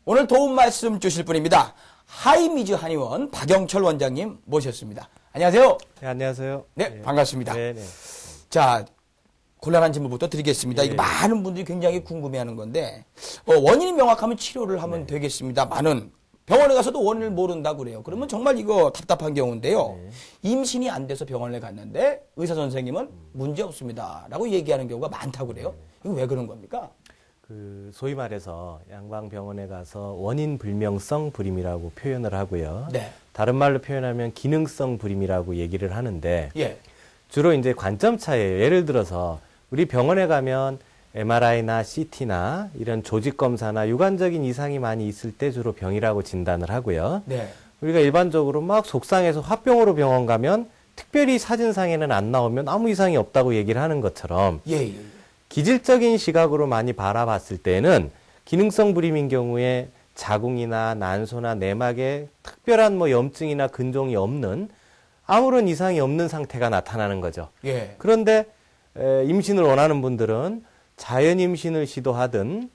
오늘 도움 말씀 주실 분입니다. 하이미즈 한의원 박영철 원장님 모셨습니다. 안녕하세요. 네, 안녕하세요. 네, 반갑습니다. 네네. 자, 곤란한 질문부터 드리겠습니다. 이거 많은 분들이 굉장히 궁금해하는 건데 원인이 명확하면 치료를 하면 되겠습니다. 많은 병원에 가서도 원인을 모른다고 그래요. 그러면 정말 이거 답답한 경우인데요. 임신이 안 돼서 병원에 갔는데 의사 선생님은 문제 없습니다 라고 얘기하는 경우가 많다고 그래요. 이거 왜 그런 겁니까? 소위 말해서 양방병원에 가서 원인 불명성 불임이라고 표현을 하고요. 네. 다른 말로 표현하면 기능성 불임이라고 얘기를 하는데 예. 주로 이제 관점 차이예요. 예를 들어서 우리 병원에 가면 MRI나 CT나 이런 조직 검사나 유관적인 이상이 많이 있을 때 주로 병이라고 진단을 하고요. 네. 우리가 일반적으로 막 속상해서 화병으로 병원 가면 특별히 사진상에는 안 나오면 아무 이상이 없다고 얘기를 하는 것처럼 예. 기질적인 시각으로 많이 바라봤을 때는 기능성 불임인 경우에 자궁이나 난소나 내막에 특별한 염증이나 근종이 없는 아무런 이상이 없는 상태가 나타나는 거죠. 예. 그런데 임신을 원하는 분들은 자연 임신을 시도하든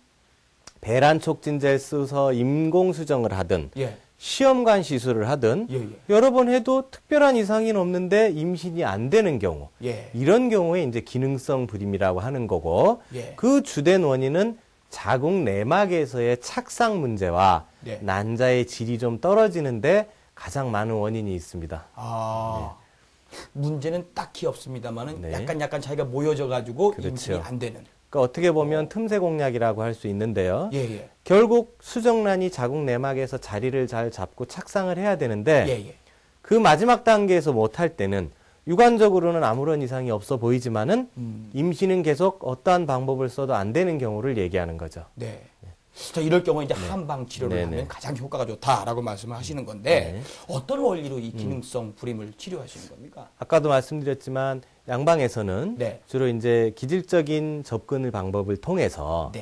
배란 촉진제를 써서 인공수정을 하든 예. 시험관 시술을 하든 여러 번 해도 특별한 이상이 없는데 임신이 안 되는 경우 이런 경우에 이제 기능성 불임이라고 하는 거고 그 주된 원인은 자궁 내막에서의 착상 문제와 난자의 질이 좀 떨어지는데 가장 많은 원인이 있습니다. 문제는 딱히 없습니다만은 약간 차이가 모여져 가지고 임신이 안 되는. 그러니까 어떻게 보면 틈새 공략이라고 할 수 있는데요. 결국 수정란이 자궁 내막에서 자리를 잘 잡고 착상을 해야 되는데 그 마지막 단계에서 못할 때는 유관적으로는 아무런 이상이 없어 보이지만은 임신은 계속 어떠한 방법을 써도 안 되는 경우를 얘기하는 거죠. 네. 자, 이럴 경우에 이제 한방 치료를 하면 가장 효과가 좋다라고 말씀을 하시는 건데 어떤 원리로 이 기능성 불임을 치료하시는 겁니까? 아까도 말씀드렸지만 양방에서는 주로 이제 기질적인 접근 방법을 통해서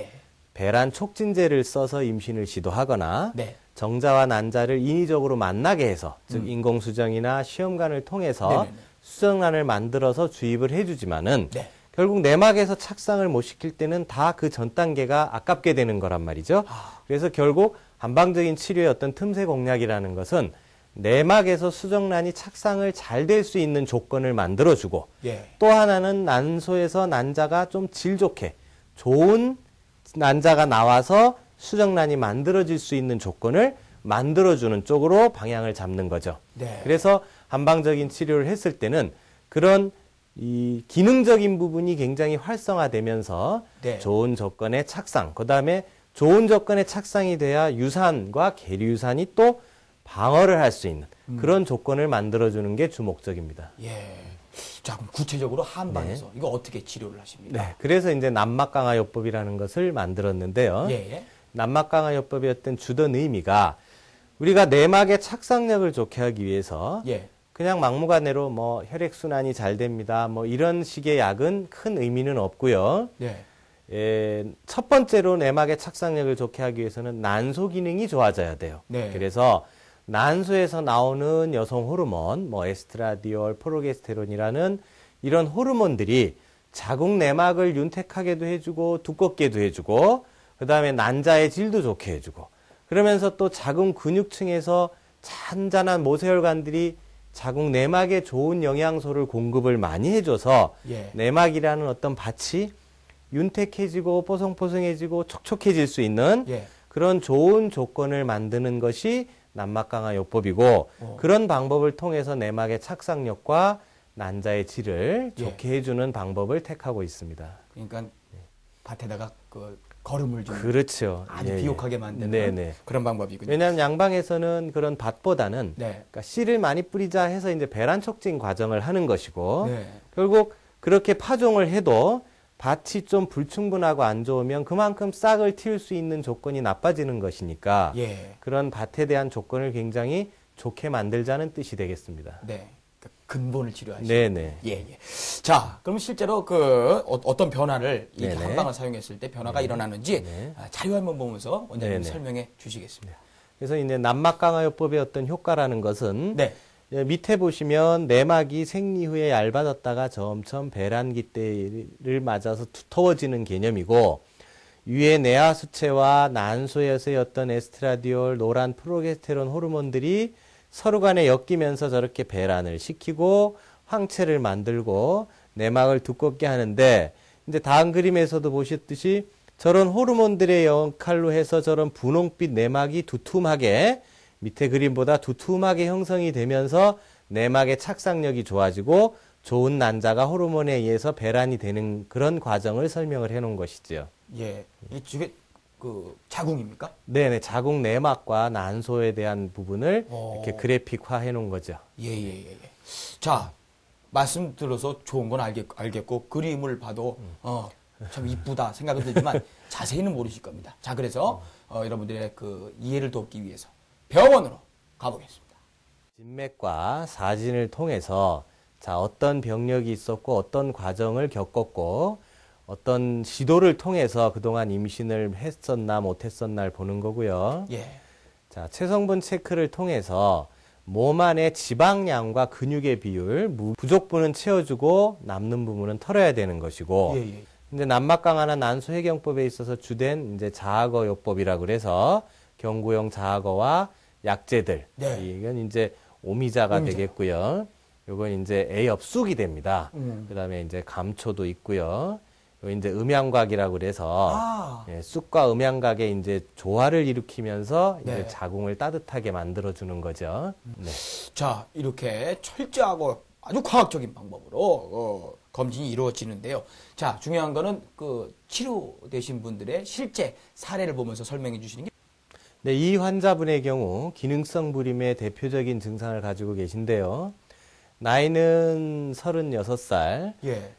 배란 촉진제를 써서 임신을 시도하거나 정자와 난자를 인위적으로 만나게 해서 즉 인공수정이나 시험관을 통해서 수정란을 만들어서 주입을 해주지만은 결국 내막에서 착상을 못 시킬 때는 다 그 전 단계가 아깝게 되는 거란 말이죠. 그래서 결국 한방적인 치료의 어떤 틈새 공략이라는 것은 내막에서 수정란이 착상을 잘 될 수 있는 조건을 만들어주고 또 하나는 난소에서 난자가 좀 질 좋게 좋은 난자가 나와서 수정란이 만들어질 수 있는 조건을 만들어주는 쪽으로 방향을 잡는 거죠. 그래서 한방적인 치료를 했을 때는 그런 이 기능적인 부분이 굉장히 활성화되면서 좋은 조건의 착상, 그 다음에 좋은 조건의 착상이 돼야 유산과 계류유산이 또 방어를 할 수 있는 그런 조건을 만들어주는 게 주 목적입니다. 자, 그럼 구체적으로 한방에서 이거 어떻게 치료를 하십니까? 그래서 이제 난막강화요법이라는 것을 만들었는데요. 난막강화요법의 어떤 주된 의미가 우리가 내막의 착상력을 좋게 하기 위해서 그냥 막무가내로 혈액순환이 잘 됩니다. 이런 식의 약은 큰 의미는 없고요. 첫 번째로 내막의 착상력을 좋게 하기 위해서는 난소 기능이 좋아져야 돼요. 그래서 난소에서 나오는 여성 호르몬, 에스트라디올, 프로게스테론이라는 이런 호르몬들이 자궁 내막을 윤택하게도 해주고 두껍게도 해주고 그 다음에 난자의 질도 좋게 해주고 그러면서 또 자궁 근육층에서 잔잔한 모세혈관들이 자궁 내막에 좋은 영양소를 공급을 많이 해줘서 내막이라는 어떤 밭이 윤택해지고 뽀송뽀송해지고 촉촉해질 수 있는 그런 좋은 조건을 만드는 것이 난막강화요법이고 그런 방법을 통해서 내막의 착상력과 난자의 질을 좋게 해주는 방법을 택하고 있습니다. 그러니까 밭에다가 거름을 좀 아주 비옥하게 만드는 그런 방법이군요. 왜냐하면 양방에서는 그런 밭보다는 그러니까 씨를 많이 뿌리자 해서 이제 배란 촉진 과정을 하는 것이고 결국 그렇게 파종을 해도 밭이 좀 불충분하고 안 좋으면 그만큼 싹을 틔울 수 있는 조건이 나빠지는 것이니까 그런 밭에 대한 조건을 굉장히 좋게 만들자는 뜻이 되겠습니다. 근본을 치료하시는. 자, 그럼 실제로 어떤 변화를 이 한방을 사용했을 때 변화가 일어나는지 자료 한번 보면서 원장님 설명해 주시겠습니다. 그래서 이제 난막강화요법의 어떤 효과라는 것은 밑에 보시면 내막이 생리 후에 얇아졌다가 점점 배란기 때를 맞아서 두터워지는 개념이고 위의 뇌하수체와 난소에서의 어떤 에스트라디올, 노란 프로게스테론 호르몬들이 서로 간에 엮이면서 저렇게 배란을 시키고 황체를 만들고 내막을 두껍게 하는데, 이제 다음 그림에서도 보셨듯이 저런 호르몬들의 역할로 해서 저런 분홍빛 내막이 두툼하게, 밑에 그림보다 두툼하게 형성이 되면서 내막의 착상력이 좋아지고 좋은 난자가 호르몬에 의해서 배란이 되는 그런 과정을 설명을 해 놓은 것이죠. 예. 이게 그 자궁입니까? 네네. 자궁 내막과 난소에 대한 부분을 이렇게 그래픽화 해 놓은 거죠. 예. 자, 말씀 들어서 좋은 건 알겠고, 그림을 봐도, 참 이쁘다 생각은 들지만 자세히는 모르실 겁니다. 자, 그래서, 여러분들의 그 이해를 돕기 위해서 병원으로 가보겠습니다. 진맥과 사진을 통해서 자, 어떤 병력이 있었고, 어떤 과정을 겪었고, 어떤 시도를 통해서 그동안 임신을 했었나 못했었나를 보는 거고요. 예. 자, 체성분 체크를 통해서 몸 안의 지방량과 근육의 비율, 부족 부분은 채워주고 남는 부분은 털어야 되는 것이고, 이제 난막 강화나 난소 해경법에 있어서 주된 이제 자학어요법이라고 그래서 경구용 자학어와 약재들, 이건 이제 오미자가 되겠고요. 요건 이제 A업 쑥이 됩니다. 그다음에 이제 감초도 있고요. 요 이제 음양곽이라고 그래서 쑥과 음양곽의 이제 조화를 일으키면서 이제 자궁을 따뜻하게 만들어 주는 거죠. 네. 자, 이렇게 철저하고 아주 과학적인 방법으로 검진이 이루어지는데요. 자, 중요한 거는 그 치료되신 분들의 실제 사례를 보면서 설명해 주시는 게. 네, 이 환자분의 경우 기능성 불임의 대표적인 증상을 가지고 계신데요. 나이는 36살. 예.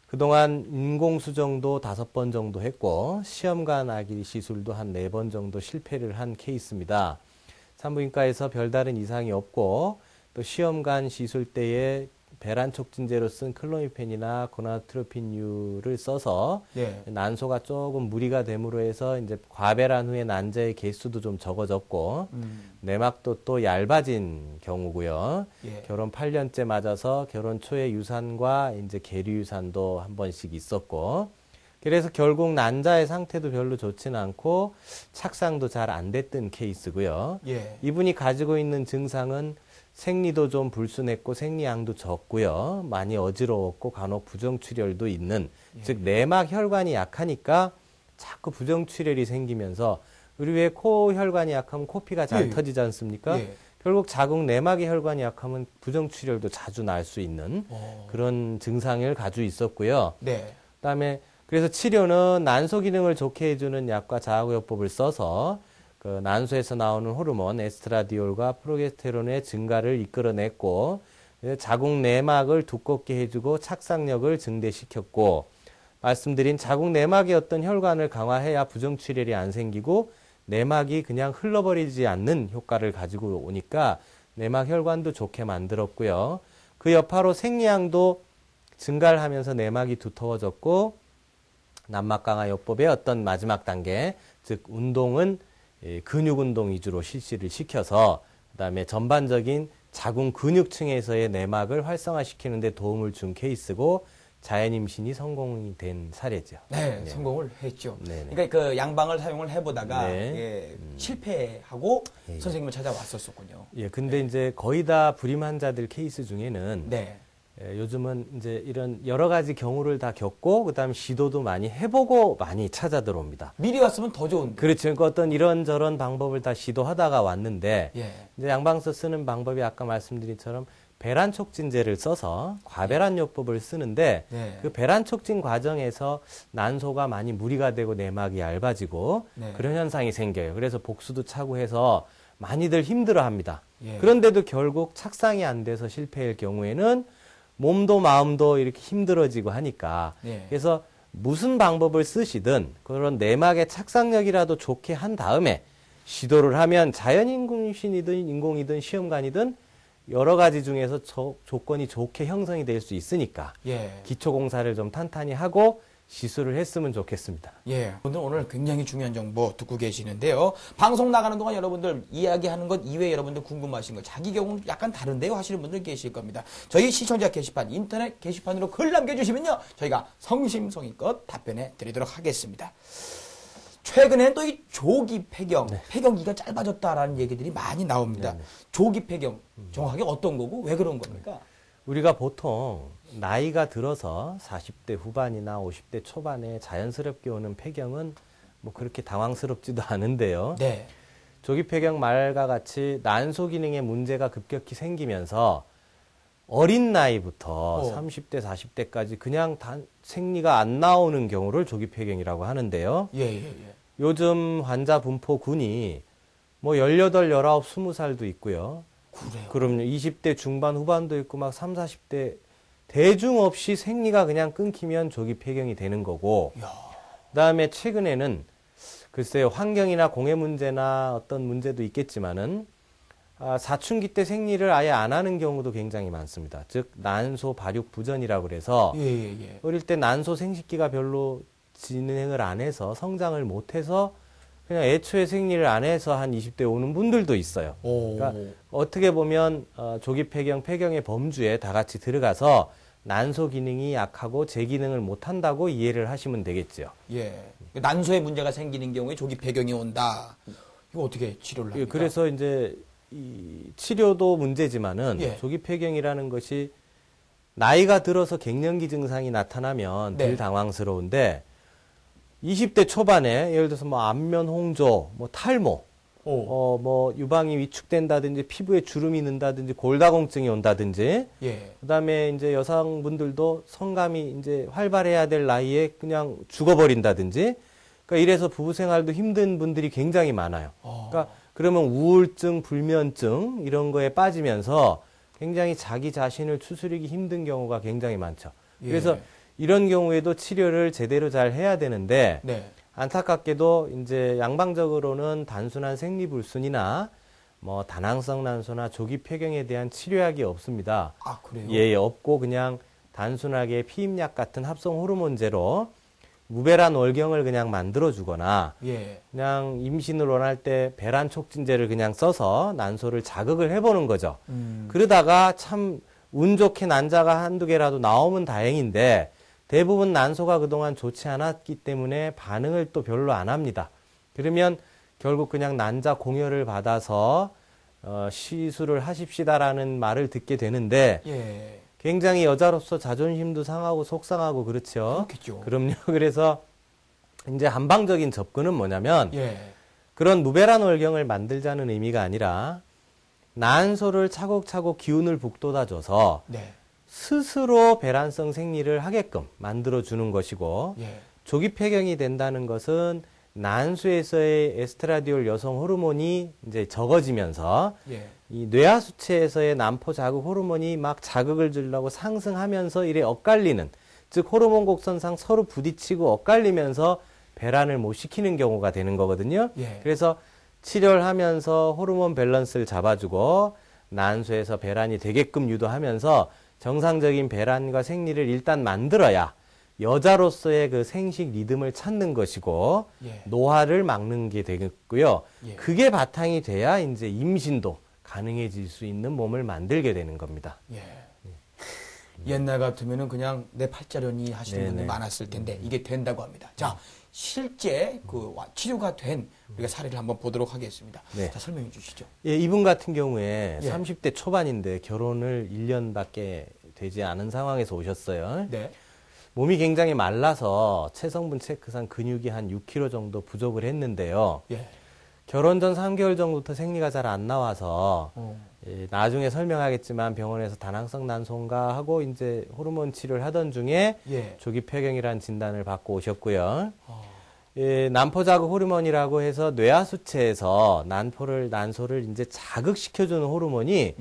그동안 인공수정도 5번 정도 했고, 시험관 아기 시술도 한 4번 정도 실패를 한 케이스입니다. 산부인과에서 별다른 이상이 없고, 또 시험관 시술 때에 배란 촉진제로 쓴 클로미펜이나 고나트로핀유를 써서 난소가 조금 무리가 됨으로 해서 이제 과배란 후에 난자의 개수도 좀 적어졌고 내막도 또 얇아진 경우고요. 결혼 8년째 맞아서 결혼 초에 유산과 이제 계류 유산도 한 번씩 있었고, 그래서 결국 난자의 상태도 별로 좋지는 않고 착상도 잘 안 됐던 케이스고요. 이분이 가지고 있는 증상은 생리도 좀 불순했고 생리양도 적고요. 많이 어지러웠고 간혹 부정출혈도 있는, 즉 내막 혈관이 약하니까 자꾸 부정출혈이 생기면서, 우리 왜 코 혈관이 약하면 코피가 잘 터지지 않습니까? 결국 자궁 내막의 혈관이 약하면 부정출혈도 자주 날 수 있는 그런 증상을 가지고 있었고요. 그다음에 그래서 치료는 난소 기능을 좋게 해주는 약과 자학어요법을 써서 그 난소에서 나오는 호르몬 에스트라디올과 프로게스테론의 증가를 이끌어냈고, 자궁 내막을 두껍게 해주고 착상력을 증대시켰고, 말씀드린 자궁 내막의 어떤 혈관을 강화해야 부정출혈이 안 생기고 내막이 그냥 흘러버리지 않는 효과를 가지고 오니까 내막 혈관도 좋게 만들었고요. 그 여파로 생리양도 증가를 하면서 내막이 두터워졌고, 난막 강화요법의 어떤 마지막 단계, 즉 운동은 근육 운동 위주로 실시를 시켜서 그다음에 전반적인 자궁 근육층에서의 내막을 활성화시키는 데 도움을 준 케이스고, 자연 임신이 성공이 된 사례죠. 네, 성공을 했죠. 그러니까 그 양방을 사용을 해보다가 실패하고 선생님을 찾아왔었군요. 근데 이제 거의 다 불임 환자들 케이스 중에는 요즘은 이제 이런 여러 가지 경우를 다 겪고 그다음에 시도도 많이 해보고 많이 찾아 들어옵니다. 미리 왔으면 더 좋은데. 그렇죠. 그러니까 어떤 이런저런 방법을 다 시도하다가 왔는데 이제 양방서 쓰는 방법이 아까 말씀드린 처럼 배란 촉진제를 써서 과배란요법을 쓰는데 그 배란 촉진 과정에서 난소가 많이 무리가 되고 내막이 얇아지고 그런 현상이 생겨요. 그래서 복수도 차고 해서 많이들 힘들어합니다. 그런데도 결국 착상이 안 돼서 실패할 경우에는 몸도 마음도 이렇게 힘들어지고 하니까 그래서 무슨 방법을 쓰시든 그런 내막의 착상력이라도 좋게 한 다음에 시도를 하면 자연인공신이든 인공이든 시험관이든 여러 가지 중에서 조건이 좋게 형성이 될 수 있으니까 기초공사를 좀 탄탄히 하고 시술을 했으면 좋겠습니다. 오늘 굉장히 중요한 정보 듣고 계시는데요. 방송 나가는 동안 여러분들 이야기하는 것 이외에 여러분들 궁금하신 것, 자기 경우는 약간 다른데요 하시는 분들 계실 겁니다. 저희 시청자 게시판, 인터넷 게시판으로 글 남겨주시면요, 저희가 성심성의껏 답변해 드리도록 하겠습니다. 최근에는 또 이 조기 폐경, 폐경기가 짧아졌다라는 얘기들이 많이 나옵니다. 조기 폐경, 정확하게 어떤 거고 왜 그런 겁니까? 우리가 보통 나이가 들어서 40대 후반이나 50대 초반에 자연스럽게 오는 폐경은 뭐 그렇게 당황스럽지도 않은데요. 네. 조기 폐경 말과 같이 난소 기능에 문제가 급격히 생기면서 어린 나이부터 30대, 40대까지 그냥 생리가 안 나오는 경우를 조기 폐경이라고 하는데요. 요즘 환자 분포군이 뭐 18, 19, 20살도 있고요. 그래요? 그럼요. 20대 중반 후반도 있고 막 30, 40대 대중 없이 생리가 그냥 끊기면 조기 폐경이 되는 거고. 그다음에 최근에는 글쎄요. 환경이나 공해 문제나 어떤 문제도 있겠지만은 사춘기 때 생리를 아예 안 하는 경우도 굉장히 많습니다. 즉 난소 발육 부전이라고 그래서 어릴 때 난소 생식기가 별로 진행을 안 해서 성장을 못 해서 그냥 애초에 생리를 안 해서 한 20대 오는 분들도 있어요. 그러니까 어떻게 보면 조기 폐경, 폐경의 범주에 다 같이 들어가서 난소 기능이 약하고 제 기능을 못 한다고 이해를 하시면 되겠죠. 난소에 문제가 생기는 경우에 조기 폐경이 온다. 이거 어떻게 치료를 합니까? 그래서 이제 이 치료도 문제지만은 조기 폐경이라는 것이 나이가 들어서 갱년기 증상이 나타나면 덜 당황스러운데 20대 초반에 예를 들어서 뭐 안면 홍조, 뭐 탈모, 뭐 유방이 위축된다든지 피부에 주름이 는다든지 골다공증이 온다든지 그다음에 이제 여성분들도 성감이 이제 활발해야 될 나이에 그냥 죽어버린다든지 그러니까 이래서 부부 생활도 힘든 분들이 굉장히 많아요. 그러니까 그러면 우울증, 불면증 이런 거에 빠지면서 굉장히 자기 자신을 추스리기 힘든 경우가 굉장히 많죠. 그래서 이런 경우에도 치료를 제대로 잘 해야 되는데 안타깝게도 이제 양방적으로는 단순한 생리불순이나 뭐 다낭성 난소나 조기 폐경에 대한 치료약이 없습니다. 아, 그래요? 없고 그냥 단순하게 피임약 같은 합성 호르몬제로 무배란 월경을 그냥 만들어주거나 그냥 임신을 원할 때 배란 촉진제를 그냥 써서 난소를 자극을 해보는 거죠. 그러다가 참 운 좋게 난자가 한두 개라도 나오면 다행인데 대부분 난소가 그동안 좋지 않았기 때문에 반응을 또 별로 안 합니다. 그러면 결국 그냥 난자 공여를 받아서 시술을 하십시다라는 말을 듣게 되는데 굉장히 여자로서 자존심도 상하고 속상하고 그렇죠. 그렇겠죠. 그럼요. 그래서 이제 한방적인 접근은 뭐냐면 그런 무배란 월경을 만들자는 의미가 아니라 난소를 차곡차곡 기운을 북돋아줘서 스스로 배란성 생리를 하게끔 만들어주는 것이고 조기 폐경이 된다는 것은 난소에서의 에스트라디올 여성 호르몬이 이제 적어지면서 이 뇌하수체에서의 난포 자극 호르몬이 막 자극을 주려고 상승하면서 이래 엇갈리는 즉 호르몬 곡선상 서로 부딪히고 엇갈리면서 배란을 못 시키는 경우가 되는 거거든요. 그래서 치료를 하면서 호르몬 밸런스를 잡아주고 난소에서 배란이 되게끔 유도하면서 정상적인 배란과 생리를 일단 만들어야 여자로서의 그 생식 리듬을 찾는 것이고 노화를 막는 게 되겠고요. 그게 바탕이 돼야 이제 임신도 가능해질 수 있는 몸을 만들게 되는 겁니다. 옛날 같으면은 그냥 내 팔자련이 하시는 분들이 많았을 텐데 이게 된다고 합니다. 자, 실제 그 치료가 된 우리가 사례를 한번 보도록 하겠습니다. 자, 설명해 주시죠. 이분 같은 경우에 30대 초반인데 결혼을 1년밖에 되지 않은 상황에서 오셨어요. 몸이 굉장히 말라서 체성분 체크상 근육이 한 6kg 정도 부족을 했는데요. 결혼 전 3개월 전부터 생리가 잘 안 나와서 나중에 설명하겠지만 병원에서 다낭성 난소인가 하고 이제 호르몬 치료를 하던 중에 조기 폐경이라는 진단을 받고 오셨고요. 난포 자극 호르몬이라고 해서 뇌하수체에서 난소를 이제 자극시켜주는 호르몬이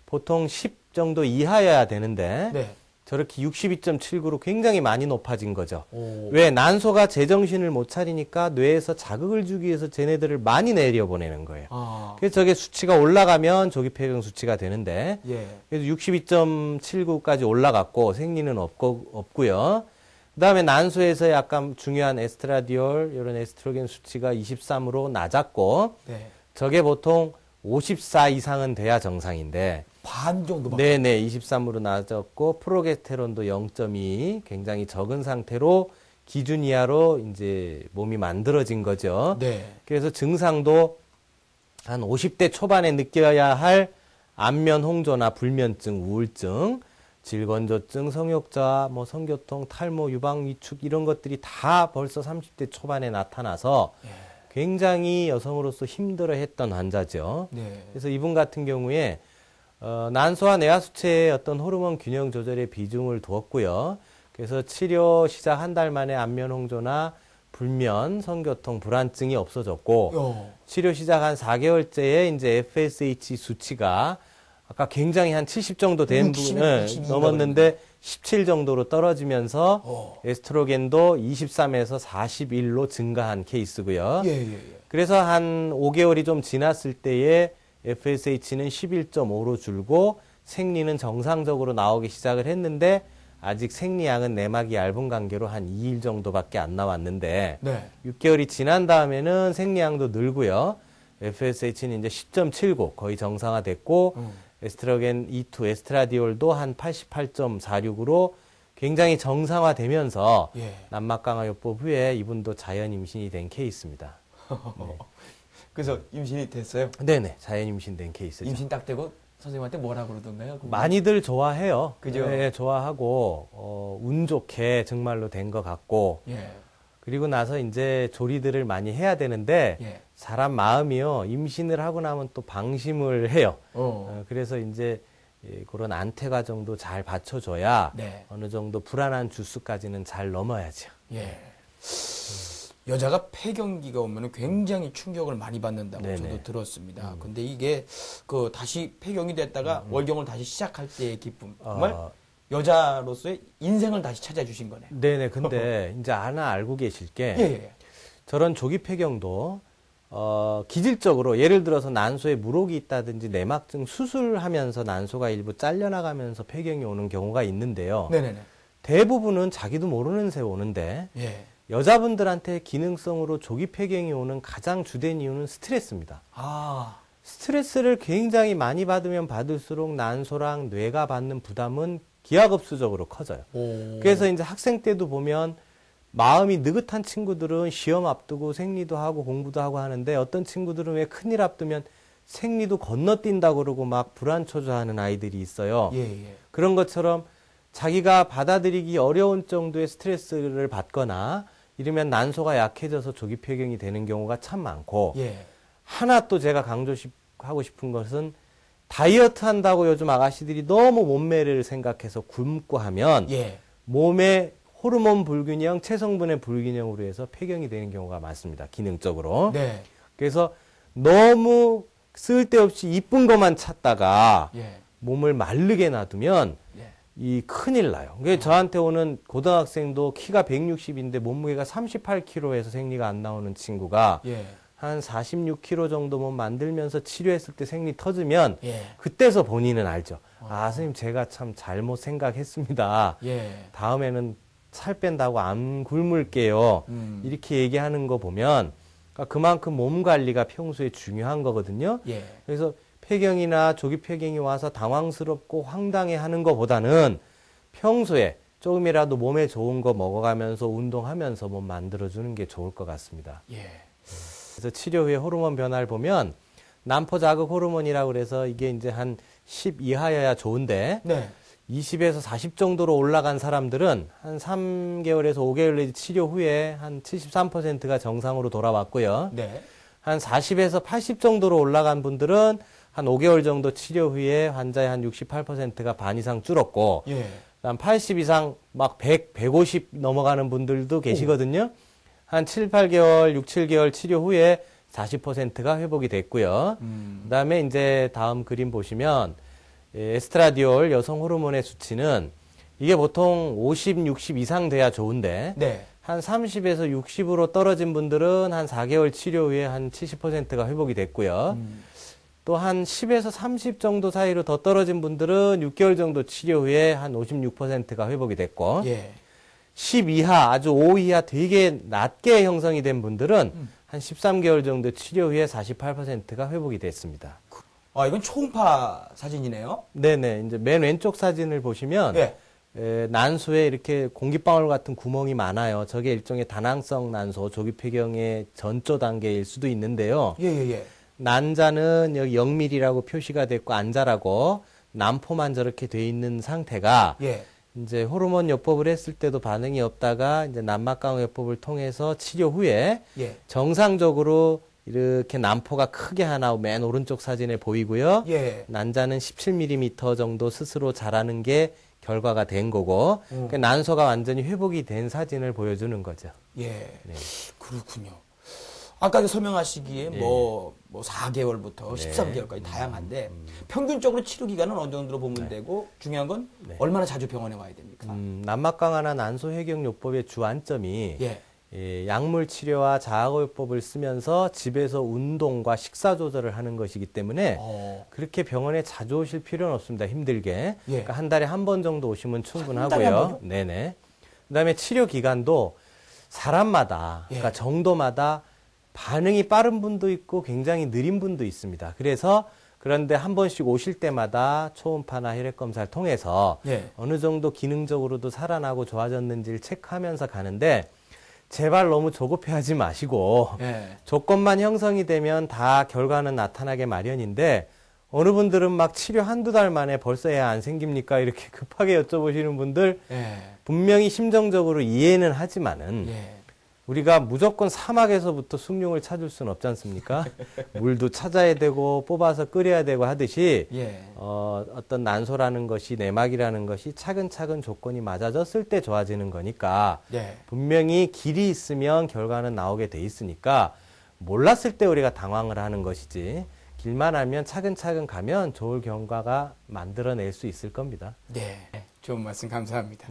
보통 10 정도 이하여야 되는데 저렇게 62.79로 굉장히 많이 높아진 거죠. 왜? 난소가 제정신을 못 차리니까 뇌에서 자극을 주기 위해서 쟤네들을 많이 내려보내는 거예요. 그래서 저게 수치가 올라가면 조기 폐경 수치가 되는데 그래서 62.79까지 올라갔고 생리는 없고요. 그다음에 난소에서 약간 중요한 에스트라디올 이런 에스트로겐 수치가 23으로 낮았고 저게 보통 54 이상은 돼야 정상인데 반 정도만. 23으로 낮았고 프로게스테론도 0.2 굉장히 적은 상태로 기준 이하로 이제 몸이 만들어진 거죠. 네. 그래서 증상도 한 50대 초반에 느껴야 할 안면 홍조나 불면증, 우울증, 질건조증, 성욕자아, 뭐 성교통, 탈모, 유방, 위축 이런 것들이 다 벌써 30대 초반에 나타나서 굉장히 여성으로서 힘들어했던 환자죠. 네. 그래서 이분 같은 경우에 난소와 내하수체의 어떤 호르몬 균형 조절에 비중을 두었고요. 그래서 치료 시작 한 달 만에 안면 홍조나 불면, 성교통, 불안증이 없어졌고 치료 시작 한 4개월째에 이제 FSH 수치가 아까 굉장히 한 70 정도 된 부분을 넘었는데 17 정도로 떨어지면서 에스트로겐도 23에서 41로 증가한 케이스고요. 그래서 한 5개월이 좀 지났을 때에 FSH는 11.5로 줄고 생리는 정상적으로 나오기 시작을 했는데 아직 생리양은 내막이 얇은 관계로 한 2일 정도밖에 안 나왔는데 6개월이 지난 다음에는 생리양도 늘고요. FSH는 이제 10.79 거의 정상화됐고 에스트로겐 E2 에스트라디올도 한 88.46으로 굉장히 정상화되면서 난막강화요법 후에 이분도 자연 임신이 된 케이스입니다. 네. 그래서 임신이 됐어요? 네네, 자연 임신된 케이스죠. 임신 딱 되고 선생님한테 뭐라 그러던가요? 많이들 좋아해요. 그죠? 네, 좋아하고 운 좋게 정말로 된 것 같고 그리고 나서 이제 조리들을 많이 해야 되는데 사람 마음이요 임신을 하고 나면 또 방심을 해요. 그래서 이제 그런 안태 과정도 잘 받쳐줘야 어느 정도 불안한 주수까지는 잘 넘어야죠. 여자가 폐경기가 오면 굉장히 충격을 많이 받는다고 네네. 저도 들었습니다. 근데 이게 다시 폐경이 됐다가 월경을 다시 시작할 때의 기쁨, 정말 여자로서의 인생을 다시 찾아주신 거네요. 네네. 근데 이제 하나 알고 계실 게 저런 조기 폐경도 기질적으로 예를 들어서 난소에 물혹이 있다든지 내막증 수술하면서 난소가 일부 잘려나가면서 폐경이 오는 경우가 있는데요. 네네네. 대부분은 자기도 모르는 새 오는데 여자분들한테 기능성으로 조기 폐경이 오는 가장 주된 이유는 스트레스입니다. 스트레스를 굉장히 많이 받으면 받을수록 난소랑 뇌가 받는 부담은 기하급수적으로 커져요. 그래서 이제 학생 때도 보면 마음이 느긋한 친구들은 시험 앞두고 생리도 하고 공부도 하고 하는데 어떤 친구들은 왜 큰일 앞두면 생리도 건너뛴다고 그러고 막 불안초조하는 아이들이 있어요. 그런 것처럼 자기가 받아들이기 어려운 정도의 스트레스를 받거나 이러면 난소가 약해져서 조기 폐경이 되는 경우가 참 많고 하나 또 제가 강조하고 싶은 것은 다이어트 한다고 요즘 아가씨들이 너무 몸매를 생각해서 굶고 하면 몸에 호르몬 불균형, 체성분의 불균형으로 해서 폐경이 되는 경우가 많습니다. 기능적으로. 그래서 너무 쓸데없이 이쁜 것만 찾다가 몸을 마르게 놔두면 이 큰일 나요. 그러니까 저한테 오는 고등학생도 키가 160인데 몸무게가 38kg에서 생리가 안 나오는 친구가 한 46kg 정도만 만들면서 치료했을 때 생리 터지면 그때서 본인은 알죠. 아, 선생님 제가 참 잘못 생각했습니다. 다음에는 살 뺀다고 안 굶을게요. 이렇게 얘기하는 거 보면 그만큼 몸 관리가 평소에 중요한 거거든요. 그래서 폐경이나 조기 폐경이 와서 당황스럽고 황당해하는 것보다는 평소에 조금이라도 몸에 좋은 거 먹어가면서 운동하면서 몸 만들어주는 게 좋을 것 같습니다. 그래서 치료 후에 호르몬 변화를 보면 난포 자극 호르몬이라고 그래서 이게 이제 한 10 이하여야 좋은데 20에서 40 정도로 올라간 사람들은 한 3개월에서 5개월 내지 치료 후에 한 73%가 정상으로 돌아왔고요. 한 40에서 80 정도로 올라간 분들은 한 5개월 정도 치료 후에 환자의 한 68%가 반 이상 줄었고, 한 80 이상 막 100, 150 넘어가는 분들도 계시거든요. 한 7, 8개월, 6, 7개월 치료 후에 40%가 회복이 됐고요. 그 다음에 이제 다음 그림 보시면, 에스트라디올 여성 호르몬의 수치는 이게 보통 50, 60 이상 돼야 좋은데, 한 30에서 60으로 떨어진 분들은 한 4개월 치료 후에 한 70%가 회복이 됐고요. 또 한 10에서 30 정도 사이로 더 떨어진 분들은 6개월 정도 치료 후에 한 56%가 회복이 됐고, 10 이하, 아주 5 이하 되게 낮게 형성이 된 분들은 한 13개월 정도 치료 후에 48%가 회복이 됐습니다. 이건 초음파 사진이네요? 네네. 이제 맨 왼쪽 사진을 보시면, 난소에 이렇게 공기방울 같은 구멍이 많아요. 저게 일종의 다낭성 난소, 조기폐경의 전조 단계일 수도 있는데요. 예. 난자는 여기 0mm라고 표시가 됐고 안자라고 난포만 저렇게 돼 있는 상태가 이제 호르몬 요법을 했을 때도 반응이 없다가 이제 난막강화 요법을 통해서 치료 후에 정상적으로 이렇게 난포가 크게 하나 맨 오른쪽 사진에 보이고요. 난자는 17mm 정도 스스로 자라는 게 결과가 된 거고 그러니까 난소가 완전히 회복이 된 사진을 보여주는 거죠. 그렇군요. 아까 설명하시기에 뭐 4개월부터 13개월까지 다양한데 평균적으로 치료 기간은 어느 정도로 보면 되고 중요한 건 얼마나 자주 병원에 와야 됩니까? 난막강화나 난소회경요법의 주안점이 약물 치료와 자아고요법을 쓰면서 집에서 운동과 식사 조절을 하는 것이기 때문에 그렇게 병원에 자주 오실 필요는 없습니다. 힘들게. 그러니까 한 달에 한 번 정도 오시면 충분하고요. 네네. 그다음에 치료 기간도 사람마다 그러니까 정도마다 반응이 빠른 분도 있고 굉장히 느린 분도 있습니다. 그래서 그런데 한 번씩 오실 때마다 초음파나 혈액 검사를 통해서 어느 정도 기능적으로도 살아나고 좋아졌는지를 체크하면서 가는데 제발 너무 조급해하지 마시고 조건만 형성이 되면 다 결과는 나타나게 마련인데 어느 분들은 막 치료 한두 달 만에 벌써 애 안 생깁니까? 이렇게 급하게 여쭤보시는 분들 분명히 심정적으로 이해는 하지만은 우리가 무조건 사막에서부터 숭늉을 찾을 수는 없지 않습니까? 물도 찾아야 되고 뽑아서 끓여야 되고 하듯이 어떤 난소라는 것이 내막이라는 것이 차근차근 조건이 맞아졌을 때 좋아지는 거니까 분명히 길이 있으면 결과는 나오게 돼 있으니까 몰랐을 때 우리가 당황을 하는 것이지 길만 알면 차근차근 가면 좋을 결과가 만들어낼 수 있을 겁니다. 좋은 말씀 감사합니다.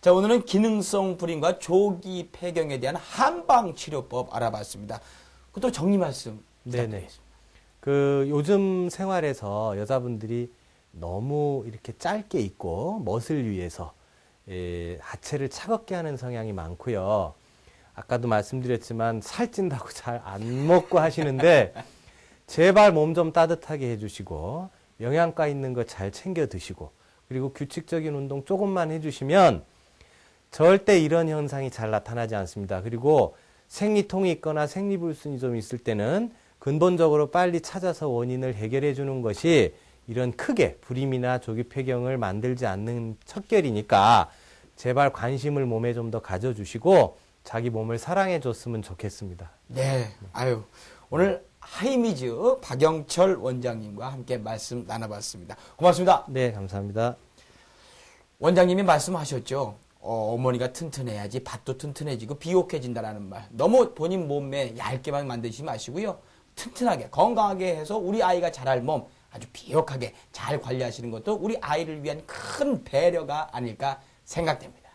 자, 오늘은 기능성 불임과 조기 폐경에 대한 한방 치료법 알아봤습니다. 그것도 정리 말씀 부탁드리겠습니다. 요즘 생활에서 여자분들이 너무 이렇게 짧게 입고 멋을 위해서 하체를 차갑게 하는 성향이 많고요. 아까도 말씀드렸지만 살찐다고 잘 안 먹고 하시는데 제발 몸 좀 따뜻하게 해주시고 영양가 있는 거 잘 챙겨 드시고 그리고 규칙적인 운동 조금만 해주시면 절대 이런 현상이 잘 나타나지 않습니다. 그리고 생리통이 있거나 생리불순이 좀 있을 때는 근본적으로 빨리 찾아서 원인을 해결해 주는 것이 이런 크게 불임이나 조기폐경을 만들지 않는 척결이니까 제발 관심을 몸에 좀 더 가져주시고 자기 몸을 사랑해 줬으면 좋겠습니다. 오늘 하이미즈 박영철 원장님과 함께 말씀 나눠봤습니다. 고맙습니다. 네, 감사합니다. 원장님이 말씀하셨죠. 어머니가 튼튼해야지 밭도 튼튼해지고 비옥해진다라는 말. 너무 본인 몸에 얇게만 만드시지 마시고요. 튼튼하게 건강하게 해서 우리 아이가 자랄 몸 아주 비옥하게 잘 관리하시는 것도 우리 아이를 위한 큰 배려가 아닐까 생각됩니다.